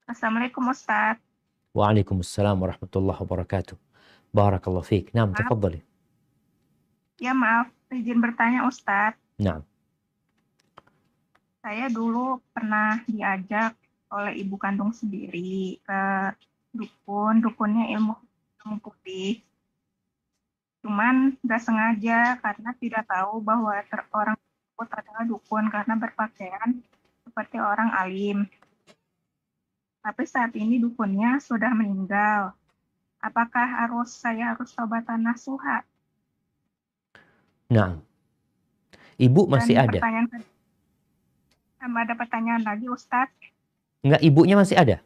Assalamualaikum Ustadz. Waalaikumsalam warahmatullahi wabarakatuh. Barakallahu fiik. Naam, Maaf, tafadhali. maaf, izin bertanya Ustadz. Naam. Saya dulu pernah diajak oleh ibu kandung sendiri ke dukunnya ilmu putih. Cuman nggak sengaja karena tidak tahu bahwa orang tersebut adalah dukun karena berpakaian seperti orang alim. Tapi saat ini dukunnya sudah meninggal. Apakah saya harus taubat nasuha? Naam. Ibu masih Dan ada? ada pertanyaan lagi Ustadz. Enggak, ibunya masih ada?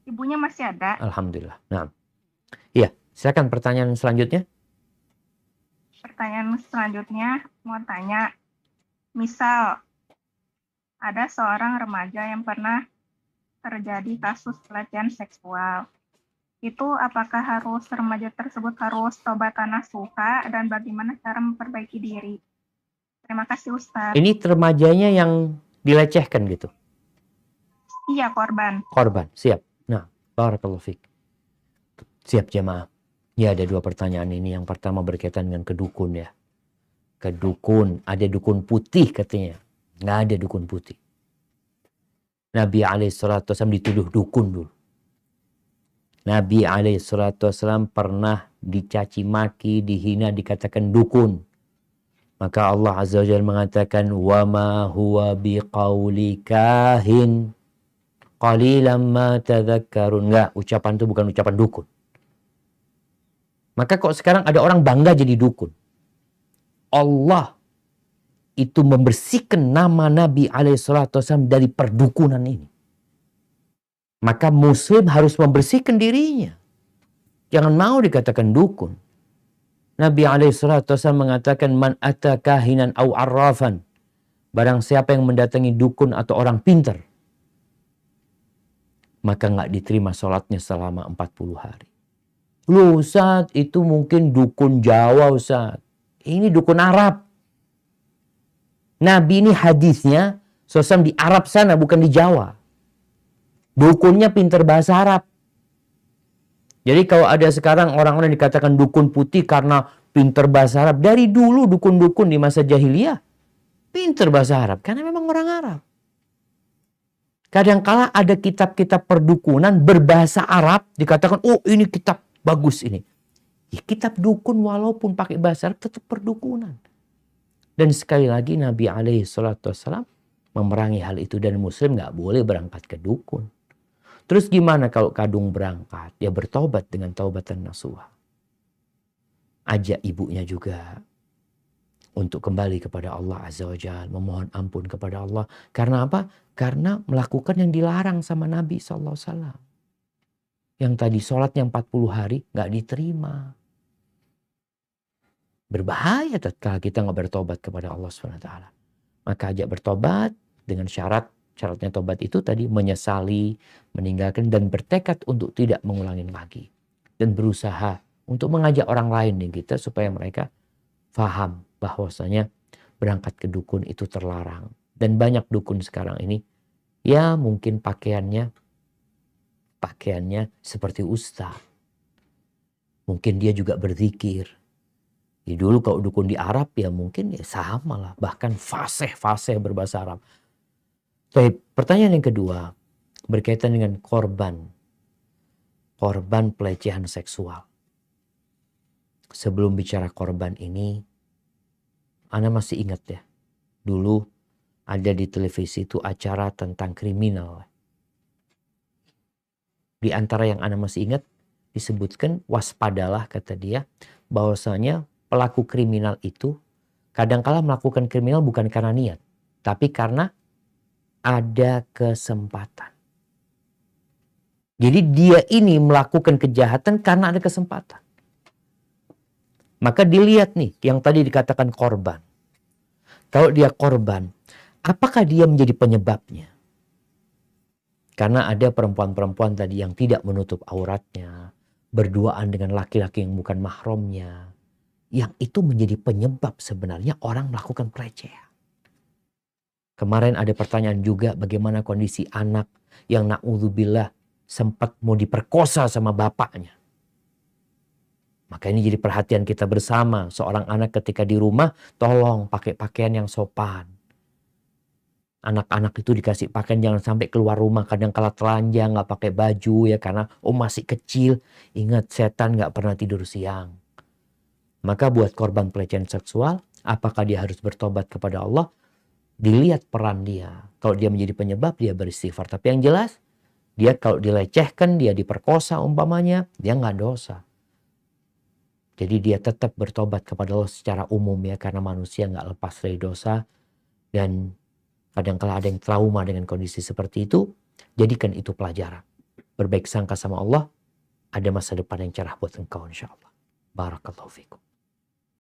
Ibunya masih ada. Alhamdulillah. Naam. Iya, silakan pertanyaan selanjutnya. Pertanyaan selanjutnya mau tanya, misal ada seorang remaja yang pernah terjadi kasus pelecehan seksual. Itu apakah remaja tersebut harus tobat nasuha dan bagaimana cara memperbaiki diri? Terima kasih Ustadz. Ini remajanya yang dilecehkan gitu? Iya, korban. Korban, siap. Nah, barakallahu fiik. Siap jemaah. Ya, ada dua pertanyaan ini. Yang pertama berkaitan dengan kedukun ya. Kedukun, ada dukun putih katanya. Nggak ada dukun putih. Nabi SAW dituduh dukun dulu. Nabi SAW pernah dicaci maki, dihina, dikatakan dukun. Maka Allah Azza wa Jalla mengatakan, وَمَا هُوَ بِقَوْلِ كَاهِنٍ قَلِيلًا مَا تَذَكَّرُونَ. Enggak, ucapan itu bukan ucapan dukun. Maka kok sekarang ada orang bangga jadi dukun. Allah itu membersihkan nama Nabi SAW dari perdukunan ini. Maka muslim harus membersihkan dirinya. Jangan mau dikatakan dukun. Nabi SAW mengatakan, man ata kahinan au arrafan. Barang siapa yang mendatangi dukun atau orang pintar, maka nggak diterima sholatnya selama 40 hari. Loh Ustaz, itu mungkin dukun Jawa Ustaz. Ini dukun Arab. Nabi ini hadisnya SAW di Arab sana, bukan di Jawa. Dukunnya pintar bahasa Arab. Jadi kalau ada sekarang orang-orang dikatakan dukun putih karena pintar bahasa Arab. Dari dulu dukun-dukun di masa jahiliyah pintar bahasa Arab. Karena memang orang Arab. Kadangkala ada kitab-kitab perdukunan berbahasa Arab. Dikatakan, oh ini kitab bagus ini. Ya, kitab dukun walaupun pakai bahasa Arab tetap perdukunan. Dan sekali lagi Nabi SAW memerangi hal itu. Dan muslim gak boleh berangkat ke dukun. Terus gimana kalau kadung berangkat? Ya bertobat dengan taubatan nasuha. Ajak ibunya juga untuk kembali kepada Allah Azza wa Jalla. Memohon ampun kepada Allah. Karena apa? Karena melakukan yang dilarang sama Nabi SAW. Yang tadi sholatnya 40 hari gak diterima. Berbahaya tatkala kita gak bertobat kepada Allah SWT. Maka ajak bertobat dengan syaratnya tobat itu tadi menyesali, meninggalkan dan bertekad untuk tidak mengulangi lagi. Dan berusaha untuk mengajak orang lain di kita supaya mereka faham bahwasanya berangkat ke dukun itu terlarang. Dan banyak dukun sekarang ini ya mungkin pakaiannya seperti ustaz. Mungkin dia juga berzikir. Ya dulu kalau dukun di Arab ya mungkin ya sama lah. Bahkan fasih berbahasa Arab. Baik, pertanyaan yang kedua berkaitan dengan korban pelecehan seksual. Sebelum bicara korban ini, Ana masih ingat ya, dulu ada di televisi itu acara tentang kriminal. Di antara yang Ana masih ingat disebutkan waspadalah kata dia bahwasanya pelaku kriminal itu kadangkala melakukan kriminal bukan karena niat, tapi karena ada kesempatan. Jadi dia ini melakukan kejahatan karena ada kesempatan. Maka dilihat nih yang tadi dikatakan korban. Kalau dia korban, apakah dia menjadi penyebabnya? Karena ada perempuan-perempuan tadi yang tidak menutup auratnya, berduaan dengan laki-laki yang bukan mahramnya. Yang itu menjadi penyebab sebenarnya orang melakukan pelecehan. Kemarin ada pertanyaan juga bagaimana kondisi anak yang na'udzubillah sempat mau diperkosa sama bapaknya. Maka ini jadi perhatian kita bersama. Seorang anak ketika di rumah, tolong pakai pakaian yang sopan. Anak-anak itu dikasih pakaian, jangan sampai keluar rumah kadang kala telanjang, nggak pakai baju ya, karena masih kecil. Ingat, setan nggak pernah tidur siang. Maka buat korban pelecehan seksual, apakah dia harus bertobat kepada Allah? Dilihat peran dia. Kalau dia menjadi penyebab, dia beristighfar. Tapi yang jelas, dia kalau dilecehkan, dia diperkosa umpamanya, dia nggak dosa. Jadi dia tetap bertobat kepada Allah secara umum ya, karena manusia nggak lepas dari dosa. Dan kadang-kala ada yang trauma dengan kondisi seperti itu, jadikan itu pelajaran. Berbaik sangka sama Allah, ada masa depan yang cerah buat engkau insya Allah. Barakallahu fikum.